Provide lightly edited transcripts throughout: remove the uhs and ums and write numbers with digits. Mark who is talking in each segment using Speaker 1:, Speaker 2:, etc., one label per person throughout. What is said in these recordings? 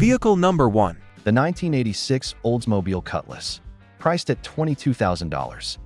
Speaker 1: Vehicle number 1.
Speaker 2: The 1986 Oldsmobile Cutlass, priced at $22,000.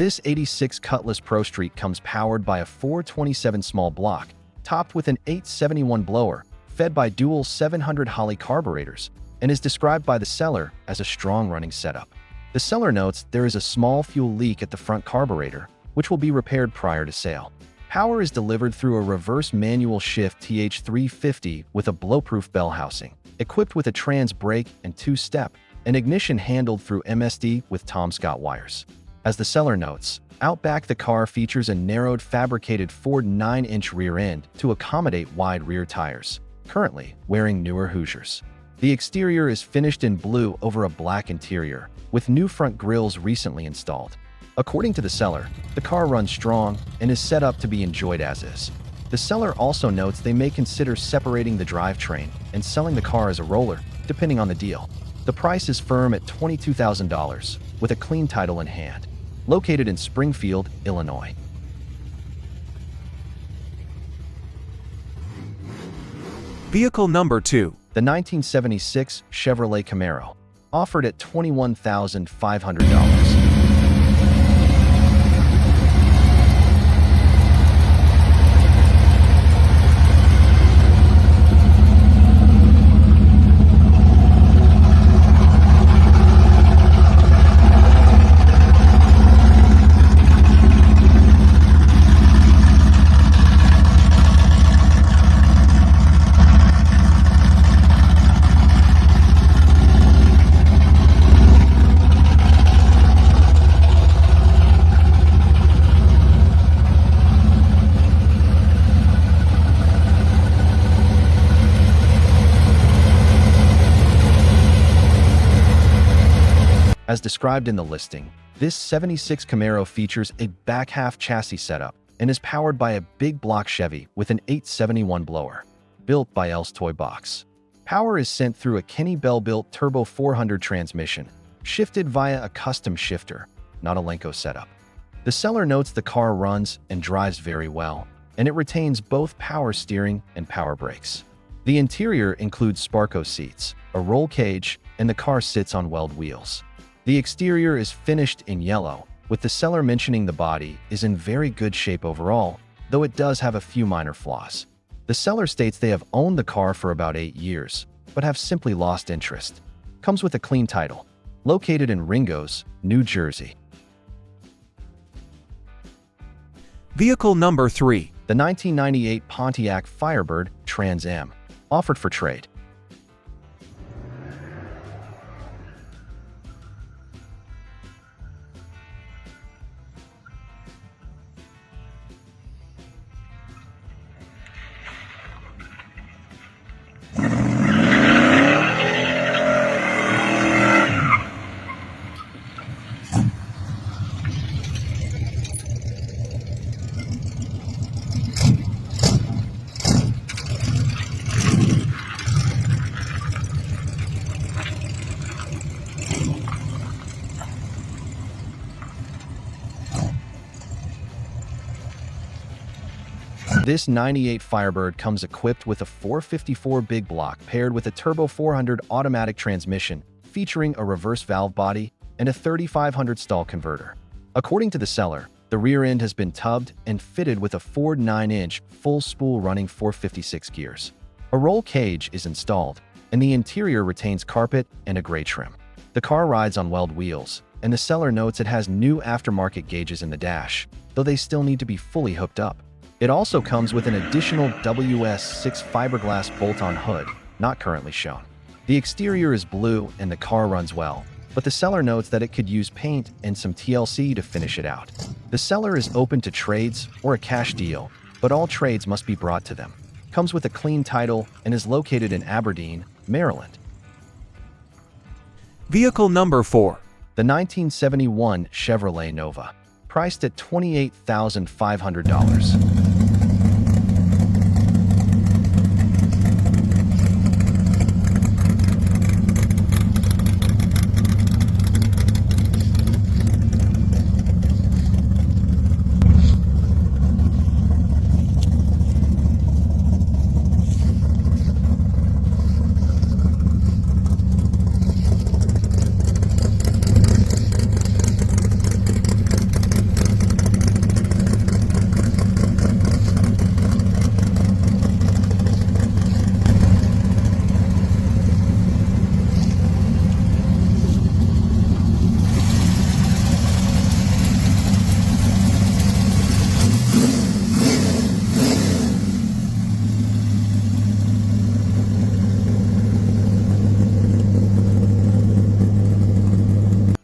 Speaker 2: This 86 Cutlass Pro Street comes powered by a 427 small block, topped with an 871 blower, fed by dual 700 Holley carburetors, and is described by the seller as a strong running setup. The seller notes there is a small fuel leak at the front carburetor, which will be repaired prior to sale. Power is delivered through a reverse manual shift TH350 with a blow-proof bell housing, equipped with a trans brake and two-step, and ignition handled through MSD with Tom Scott wires. As the seller notes, out back the car features a narrowed fabricated Ford 9-inch rear end to accommodate wide rear tires, currently wearing newer Hoosiers. The exterior is finished in blue over a black interior, with new front grills recently installed. According to the seller, the car runs strong and is set up to be enjoyed as is. The seller also notes they may consider separating the drivetrain and selling the car as a roller, depending on the deal. The price is firm at $22,000, with a clean title in hand. Located in Springfield, Illinois.
Speaker 1: Vehicle number 2.
Speaker 2: The 1976 Chevrolet Camaro, offered at $21,500. As described in the listing, this 76 Camaro features a back-half chassis setup and is powered by a big block Chevy with an 871 blower, built by L's Toy Box. Power is sent through a Kenny Bell-built Turbo 400 transmission, shifted via a custom shifter, not a Lenco setup. The seller notes the car runs and drives very well, and it retains both power steering and power brakes. The interior includes Sparco seats, a roll cage, and the car sits on weld wheels. The exterior is finished in yellow, with the seller mentioning the body is in very good shape overall, though it does have a few minor flaws. The seller states they have owned the car for about 8 years, but have simply lost interest. Comes with a clean title. Located in Ringgoes, New Jersey.
Speaker 1: Vehicle number 3.
Speaker 2: The 1998 Pontiac Firebird Trans Am, offered for trade. This 98 Firebird comes equipped with a 454 big block paired with a Turbo 400 automatic transmission featuring a reverse valve body and a 3500 stall converter. According to the seller, the rear end has been tubbed and fitted with a Ford 9-inch full spool running 456 gears. A roll cage is installed, and the interior retains carpet and a gray trim. The car rides on weld wheels, and the seller notes it has new aftermarket gauges in the dash, though they still need to be fully hooked up. It also comes with an additional WS6 fiberglass bolt-on hood, not currently shown. The exterior is blue and the car runs well, but the seller notes that it could use paint and some TLC to finish it out. The seller is open to trades or a cash deal, but all trades must be brought to them. Comes with a clean title and is located in Aberdeen, Maryland.
Speaker 1: Vehicle number 4.
Speaker 2: The 1971 Chevrolet Nova, priced at $28,500.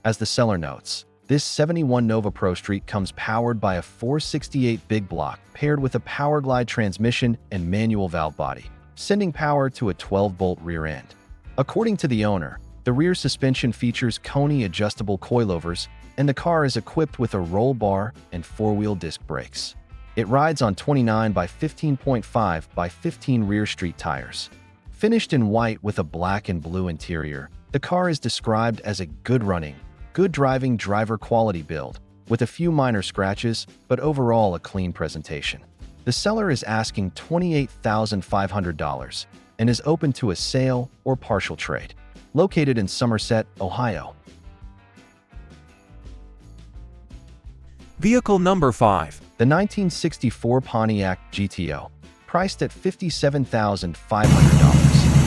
Speaker 2: As the seller notes, this 71 Nova Pro Street comes powered by a 468 big block paired with a Powerglide transmission and manual valve body, sending power to a 12-bolt rear end. According to the owner, the rear suspension features Coney adjustable coilovers, and the car is equipped with a roll bar and four-wheel disc brakes. It rides on 29 by 15.5 by 15 rear street tires. Finished in white with a black and blue interior, the car is described as a good-running, good driving driver quality build, with a few minor scratches, but overall a clean presentation. The seller is asking $28,500 and is open to a sale or partial trade. Located in Somerset, Ohio.
Speaker 1: Vehicle number 5.
Speaker 2: The 1964 Pontiac GTO, priced at $57,500.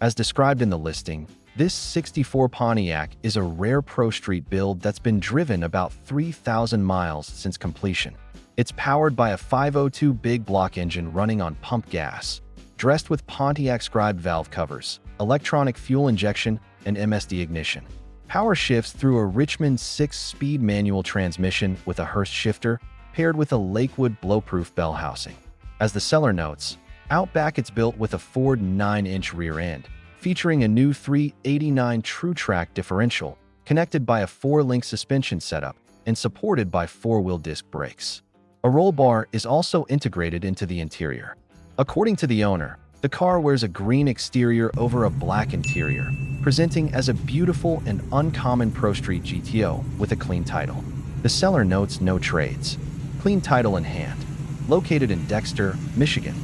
Speaker 2: As described in the listing, this 64 Pontiac is a rare Pro Street build that's been driven about 3,000 miles since completion. It's powered by a 502 big block engine running on pump gas, dressed with Pontiac scribed valve covers, electronic fuel injection, and MSD ignition. Power shifts through a Richmond 6-speed manual transmission with a Hurst shifter, paired with a Lakewood blow-proof bell housing. As the seller notes, out back it's built with a Ford 9-inch rear end, featuring a new 389 TrueTrack differential, connected by a 4-link suspension setup and supported by 4-wheel disc brakes. A roll bar is also integrated into the interior. According to the owner, the car wears a green exterior over a black interior, presenting as a beautiful and uncommon Pro Street GTO with a clean title. The seller notes no trades. Clean title in hand. Located in Dexter, Michigan.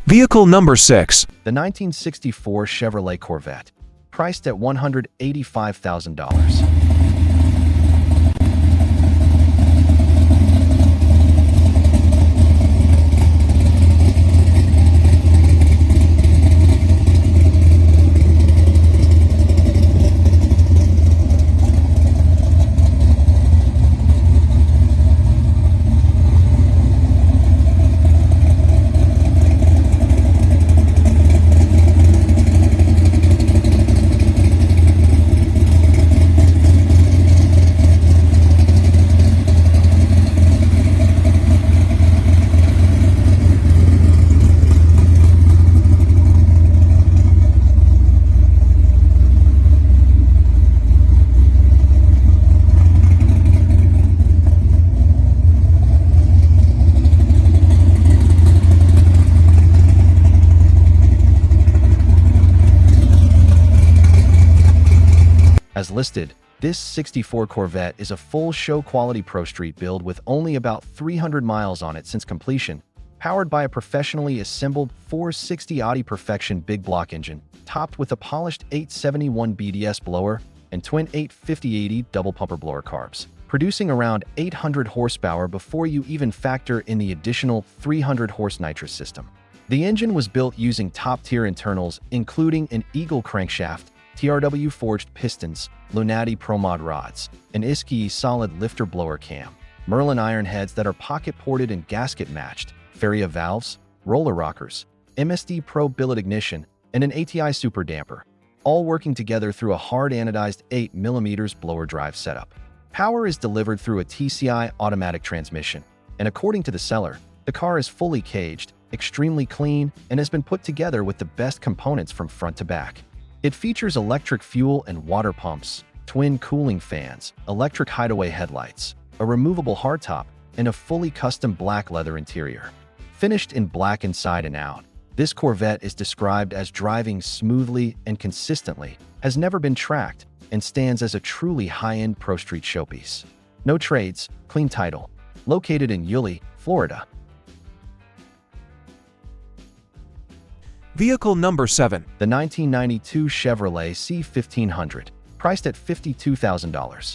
Speaker 1: Vehicle number 6.
Speaker 2: The 1964 Chevrolet Corvette, priced at $185,000. listed, this 64 Corvette is a full show-quality Pro Street build with only about 300 miles on it since completion, powered by a professionally assembled 460 Audi Perfection big block engine, topped with a polished 871 BDS blower and twin 850/80 double pumper blower carbs, producing around 800 horsepower before you even factor in the additional 300 horse nitrous system. The engine was built using top-tier internals, including an Eagle crankshaft, TRW forged pistons, Lunati ProMod rods, an Isky solid lifter blower cam, Merlin iron heads that are pocket-ported and gasket-matched, Feria valves, roller rockers, MSD Pro billet ignition, and an ATI super damper, all working together through a hard anodized 8mm blower drive setup. Power is delivered through a TCI automatic transmission, and according to the seller, the car is fully caged, extremely clean, and has been put together with the best components from front to back. It features electric fuel and water pumps, twin cooling fans, electric hideaway headlights, a removable hardtop, and a fully custom black leather interior. Finished in black inside and out, this Corvette is described as driving smoothly and consistently, has never been tracked, and stands as a truly high-end Pro Street showpiece. No trades, clean title. Located in Yulee, Florida.
Speaker 1: Vehicle number 7.
Speaker 2: The 1992 Chevrolet C1500, priced at $52,000.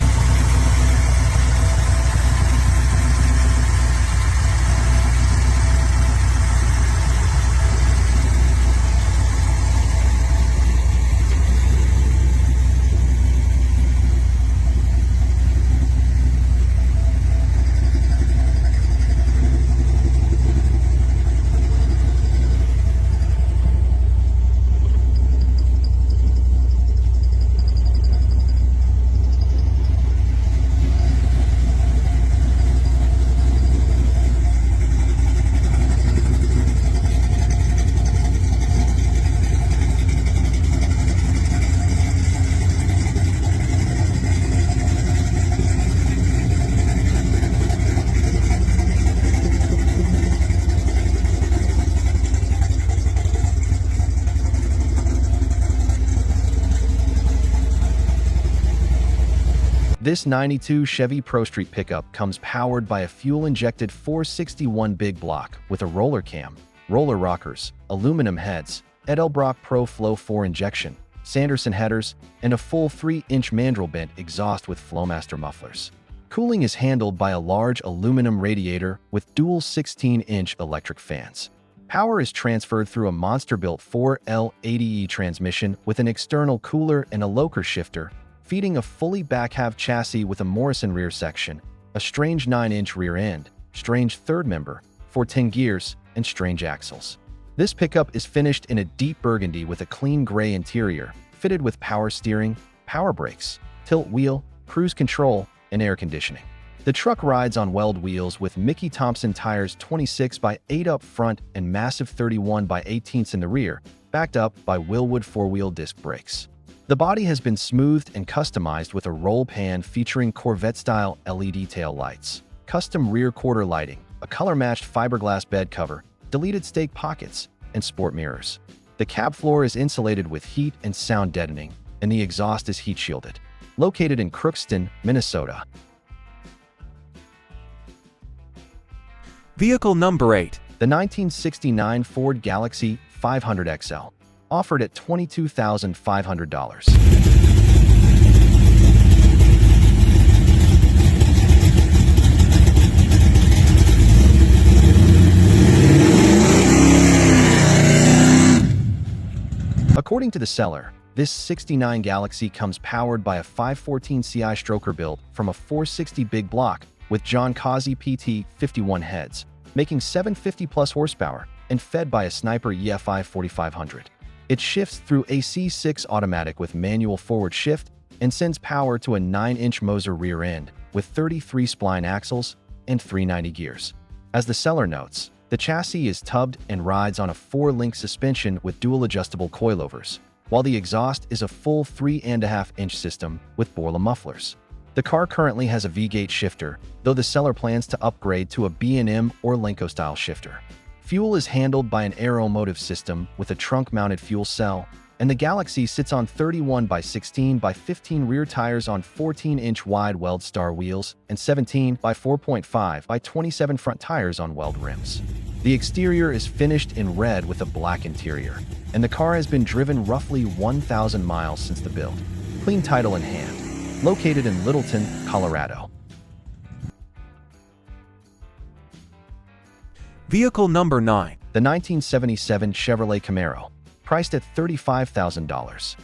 Speaker 2: This 92 Chevy Pro Street pickup comes powered by a fuel-injected 461 big block with a roller cam, roller rockers, aluminum heads, Edelbrock Pro Flow 4 injection, Sanderson headers, and a full 3-inch mandrel bent exhaust with Flowmaster mufflers. Cooling is handled by a large aluminum radiator with dual 16-inch electric fans. Power is transferred through a monster-built 4L80E transmission with an external cooler and a locker shifter, feeding a fully back-halved chassis with a Morrison rear section, a strange 9-inch rear end, strange third member, 14 gears, and strange axles. This pickup is finished in a deep burgundy with a clean gray interior, fitted with power steering, power brakes, tilt wheel, cruise control, and air conditioning. The truck rides on weld wheels with Mickey Thompson tires 26x8 up front and massive 31x18 in the rear, backed up by Wilwood 4-wheel disc brakes. The body has been smoothed and customized with a roll pan featuring Corvette-style LED tail lights, custom rear quarter lighting, a color-matched fiberglass bed cover, deleted stake pockets, and sport mirrors. The cab floor is insulated with heat and sound deadening, and the exhaust is heat-shielded. Located in Crookston, Minnesota.
Speaker 1: Vehicle number 8.
Speaker 2: The 1969 Ford Galaxy 500 XL, offered at $22,500. According to the seller, this 69 Galaxy comes powered by a 514 CI stroker built from a 460 big block with John Causey PT 51 heads, making 750 plus horsepower, and fed by a Sniper EFI 4500. It shifts through a C6 automatic with manual forward shift and sends power to a 9-inch Moser rear end with 33 spline axles and 390 gears. As the seller notes, the chassis is tubbed and rides on a 4-link suspension with dual adjustable coilovers, while the exhaust is a full 3.5-inch system with Borla mufflers. The car currently has a V-gate shifter, though the seller plans to upgrade to a B&M or Lenco-style shifter. Fuel is handled by an Aeromotive system with a trunk-mounted fuel cell, and the Galaxy sits on 31 by 16 by 15 rear tires on 14-inch wide weld star wheels and 17 by 4.5 by 27 front tires on weld rims. The exterior is finished in red with a black interior, and the car has been driven roughly 1,000 miles since the build. Clean title in hand. Located in Littleton, Colorado.
Speaker 1: Vehicle number 9.
Speaker 2: The 1977 Chevrolet Camaro, priced at $35,000.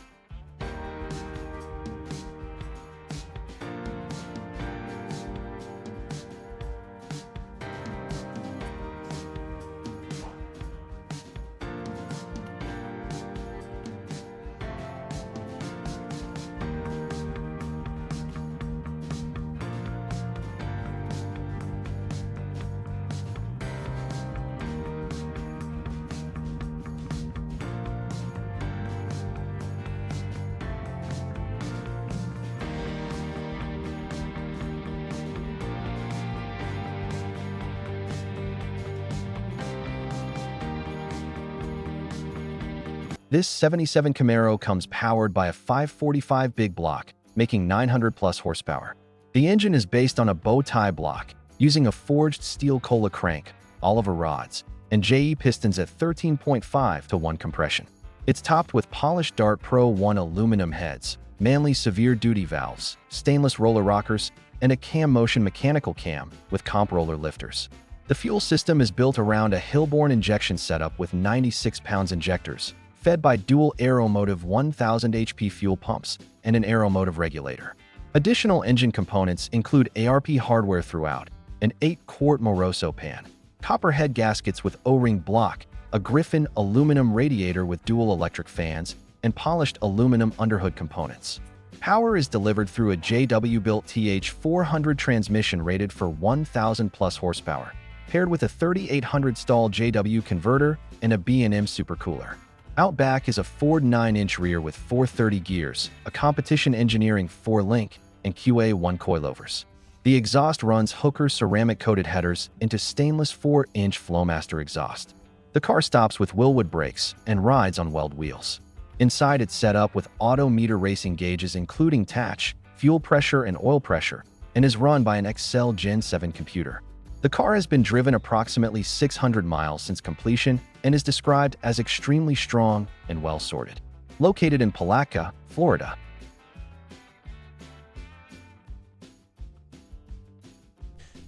Speaker 2: This 77 Camaro comes powered by a 545 big block, making 900 plus horsepower. The engine is based on a bow tie block, using a forged steel cola crank, Oliver rods, and JE pistons at 13.5 to 1 compression. It's topped with polished Dart Pro 1 aluminum heads, Manley severe duty valves, stainless roller rockers, and a cam motion mechanical cam with comp roller lifters. The fuel system is built around a Hillborn injection setup with 96 pounds injectors, fed by dual Aeromotive 1000 HP fuel pumps and an Aeromotive regulator. Additional engine components include ARP hardware throughout, an 8-quart Moroso pan, copper head gaskets with O-ring block, a Griffin aluminum radiator with dual electric fans, and polished aluminum underhood components. Power is delivered through a JW-built TH400 transmission rated for 1,000 plus horsepower, paired with a 3,800 stall JW converter and a B&M supercooler. Out back is a Ford 9-inch rear with 430 gears, a competition engineering 4-link, and QA1 coilovers. The exhaust runs Hooker ceramic-coated headers into stainless 4-inch Flowmaster exhaust. The car stops with Wilwood brakes and rides on weld wheels. Inside it's set up with auto meter racing gauges including touch, fuel pressure and oil pressure, and is run by an Excel Gen 7 computer. The car has been driven approximately 600 miles since completion and is described as extremely strong and well-sorted. Located in Palatka, Florida.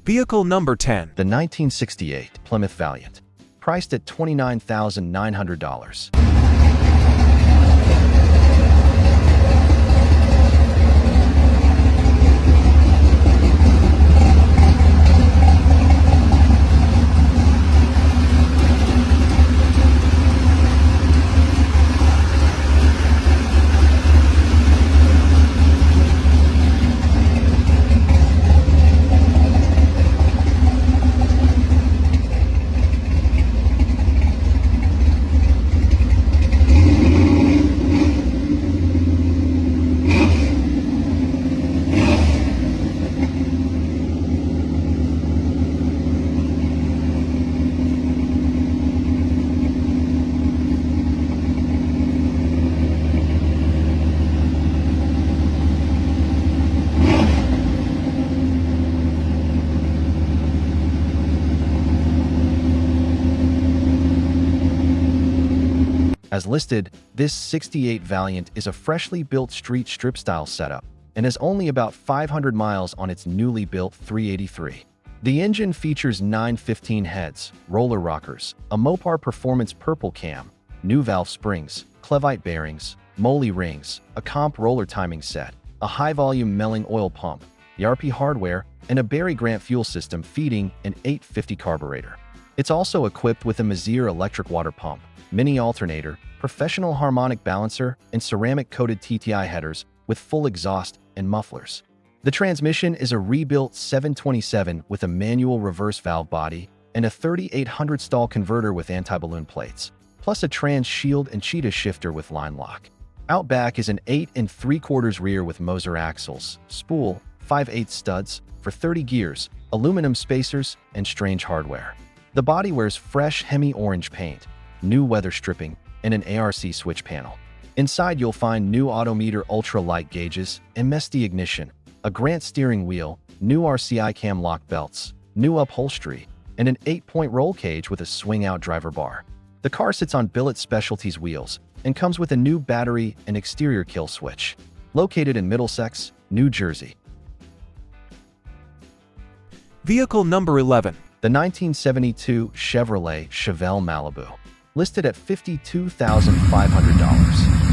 Speaker 1: Vehicle number 10.
Speaker 2: The 1968 Plymouth Valiant, priced at $29,900. As listed, this 68 Valiant is a freshly built street strip-style setup and has only about 500 miles on its newly built 383. The engine features 915 heads, roller rockers, a Mopar Performance purple cam, new valve springs, Clevite bearings, Moly rings, a comp roller timing set, a high-volume Melling oil pump, ARP hardware, and a Berry Grant fuel system feeding an 850 carburetor. It's also equipped with a Mazier electric water pump, mini alternator, professional harmonic balancer, and ceramic-coated TTI headers with full exhaust and mufflers. The transmission is a rebuilt 727 with a manual reverse valve body and a 3,800 stall converter with anti-balloon plates, plus a trans shield and cheetah shifter with line lock. Out back is an 8 3/4 rear with Moser axles, spool, 5/8 studs for 30 gears, aluminum spacers, and strange hardware. The body wears fresh Hemi orange paint, new weather stripping, and an ARC switch panel. Inside, you'll find new odometer ultra-light gauges, MSD ignition, a Grant steering wheel, new RCI cam lock belts, new upholstery, and an 8-point roll cage with a swing-out driver bar. The car sits on Billet Specialties wheels and comes with a new battery and exterior kill switch. Located in Middlesex, New Jersey.
Speaker 1: Vehicle number 11.
Speaker 2: The 1972 Chevrolet Chevelle Malibu, listed at $52,500.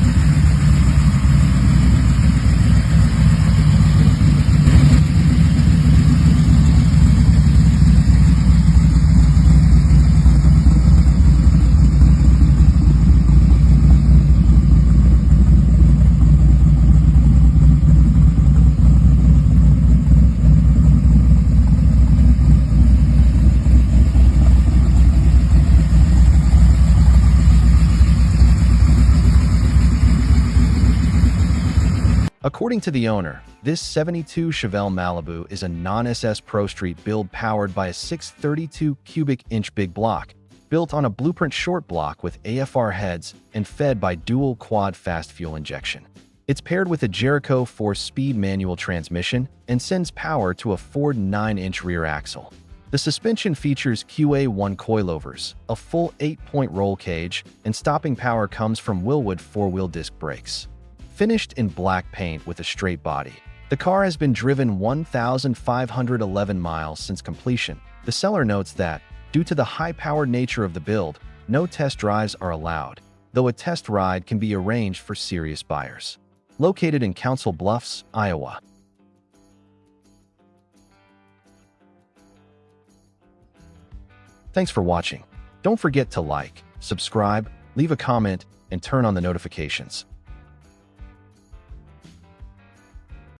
Speaker 2: According to the owner, this 72 Chevelle Malibu is a non-SS Pro Street build powered by a 632 cubic inch big block, built on a blueprint short block with AFR heads and fed by dual quad fast fuel injection. It's paired with a Jericho 4-speed manual transmission and sends power to a Ford 9-inch rear axle. The suspension features QA1 coilovers, a full 8-point roll cage, and stopping power comes from Willwood 4-wheel disc brakes. Finished in black paint with a straight body, the car has been driven 1,511 miles since completion. The seller notes that, due to the high-powered nature of the build, no test drives are allowed, though a test ride can be arranged for serious buyers. Located in Council Bluffs, Iowa. Thanks for watching. Don't forget to like, subscribe, leave a comment, and turn on the notifications.